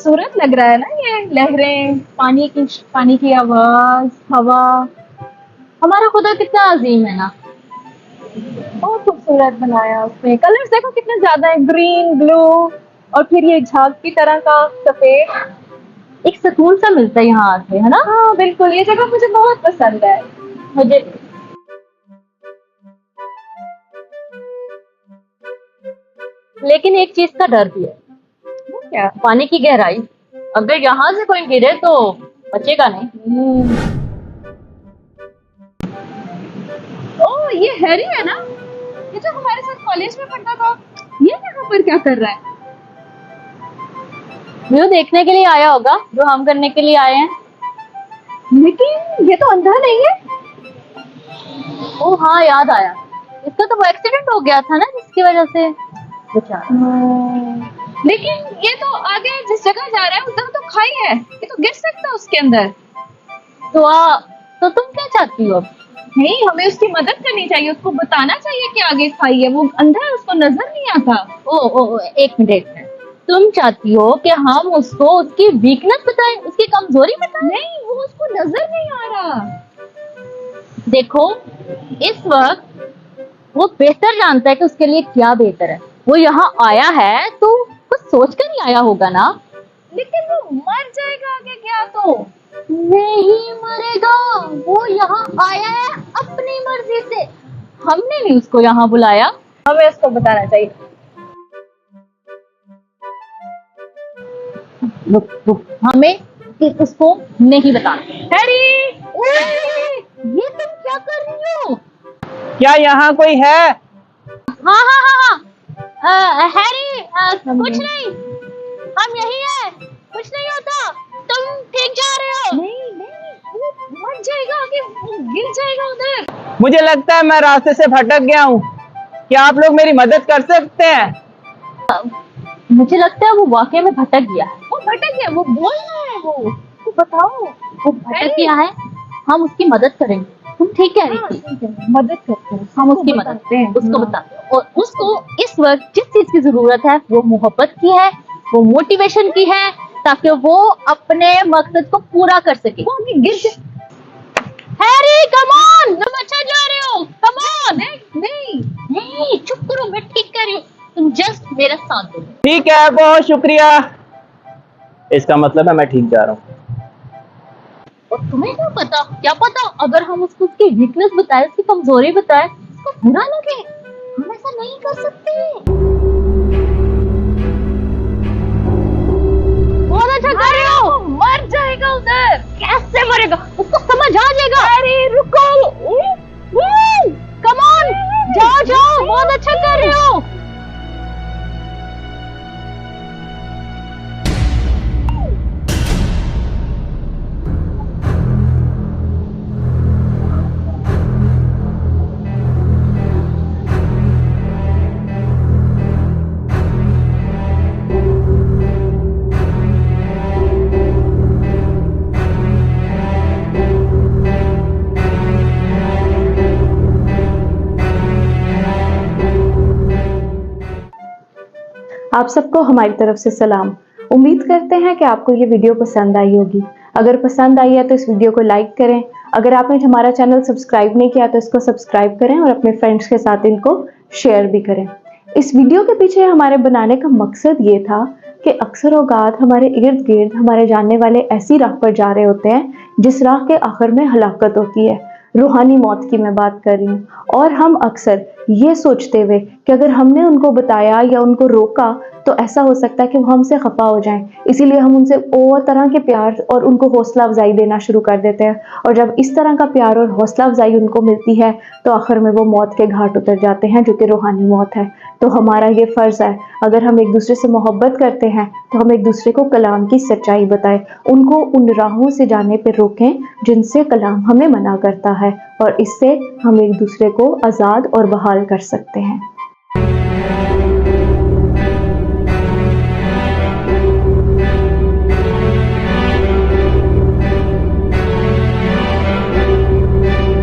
खूबसूरत लग रहा है ना ये लहरें, पानी की आवाज, हवा। हमारा खुदा कितना अजीम है ना। बहुत खूबसूरत बनाया उसने। कलर्स देखो कितने ज्यादा है, ग्रीन, ब्लू और फिर ये झाग की तरह का सफेद। एक सुकून सा मिलता है यहाँ आके, है ना। हाँ बिल्कुल, ये जगह मुझे बहुत पसंद है। मुझे लेकिन एक चीज का डर भी है। वो क्या? पानी की गहराई, अगर यहाँ से कोई गिरे तो बचेगा नहीं। ओ ये हैरी है ना, ये जो हमारे साथ कॉलेज में पढ़ता था। ये यहाँ पर क्या कर रहा है? व्यू देखने के लिए आया होगा जो हम करने के लिए आए हैं। लेकिन ये तो अंधा नहीं है। ओ हाँ, याद आया, इसका तो वो एक्सीडेंट हो गया था ना, जिसकी वजह से बेचारा। लेकिन ये तो आगे जिस जगह जा रहा है उस जगह तो खाई है, ये तो गिर सकता है उसके अंदर। तो तुम क्या चाहती हो अब? नहीं, हमें उसकी मदद करनी चाहिए, उसको बताना चाहिए कि आगे खाई है, वो अंधा है, उसको नजर नहीं आता। ओ एक मिनट, तुम चाहती हो कि हम उसको उसकी वीकनेस बताएं, उसकी कमजोरी बताएं? नहीं, वो उसको नजर नहीं आ रहा। देखो, इस वक्त वो बेहतर जानता है कि उसके लिए क्या बेहतर है। वो यहाँ आया है तो कुछ सोच कर ही आया होगा ना। लेकिन वो मर जाएगा आगे गया तो। नहीं मरेगा, वो यहाँ आया है अपनी मर्जी से, हमने नहीं उसको यहाँ बुलाया। हमें उसको बताना चाहिए। हमें उसको नहीं बताना। हैरी, ये तुम क्या कर रही हो? क्या यहाँ कोई है? हाँ, हैरी, कुछ नहीं, हम यही है, कुछ नहीं होता, तुम ठीक जा रहे हो। नहीं वो मर जाएगा आगे, वो गिर जाएगा उधर। मुझे लगता है मैं रास्ते से भटक गया हूँ। क्या आप लोग मेरी मदद कर सकते हैं? मुझे लगता है वो वाकई में भटक गया है। वो भटक गया, वो बोल रहा है, वो बताओ। वो भटक गया है, हम उसकी मदद करेंगे। तुम ठीक कह रही थी, मदद करते हैं, हम उसकी मदद हैं, उसको बताते हैं। और उसको इस वक्त जिस चीज की जरूरत है वो मोहब्बत की है, वो मोटिवेशन की है, ताकि वो अपने मकसद को पूरा कर सके। वो आगे गिर जाए। हैरी कम ऑन, तुम अच्छा जा रहे हो, कम ऑन। नहीं चुप करो, मैं ठीक कर रही हूँ, तुम जस्ट मेरा साथ दो। ठीक है, बहुत शुक्रिया। इसका मतलब है मैं ठीक जा रहा हूँ। और तुम्हें क्या पता अगर हम उसको उसकी वीकनेस बताए, उसकी कमजोरी बताए, उसको बुरा लगे। हम ऐसा नहीं कर सकते। बहुत अच्छा कर रहे हो। मर जाएगा उधर। कैसे मरेगा, उसको समझ आ जाएगा। अरे रुको, कम ऑन, जाओ, बहुत अच्छा कर रहे हो। आप सबको हमारी तरफ से सलाम। उम्मीद करते हैं कि आपको ये वीडियो पसंद आई होगी। अगर पसंद आई है तो इस वीडियो को लाइक करें। अगर आपने हमारा चैनल सब्सक्राइब नहीं किया तो इसको सब्सक्राइब करें और अपने फ्रेंड्स के साथ इनको शेयर भी करें। इस वीडियो के पीछे हमारे बनाने का मकसद ये था कि अक्सर औकात हमारे इर्द गिर्द हमारे जानने वाले ऐसी राह पर जा रहे होते हैं जिस राह के आखिर में हलाकत होती है, रूहानी मौत की मैं बात कर रही हूँ। और हम अक्सर ये सोचते हुए कि अगर हमने उनको बताया या उनको रोका तो ऐसा हो सकता है कि वो हमसे खफा हो जाएं, इसीलिए हम उनसे और तरह के प्यार और उनको हौसला अफजाई देना शुरू कर देते हैं। और जब इस तरह का प्यार और हौसला अफजाई उनको मिलती है तो आखिर में वो मौत के घाट उतर जाते हैं, जो कि रूहानी मौत है। तो हमारा ये फ़र्ज़ है, अगर हम एक दूसरे से मोहब्बत करते हैं तो हम एक दूसरे को कलाम की सच्चाई बताएं, उनको उन राहों से जाने पर रोकें जिनसे कलाम हमें मना करता है, और इससे हम एक दूसरे को आज़ाद और बहाल कर सकते हैं।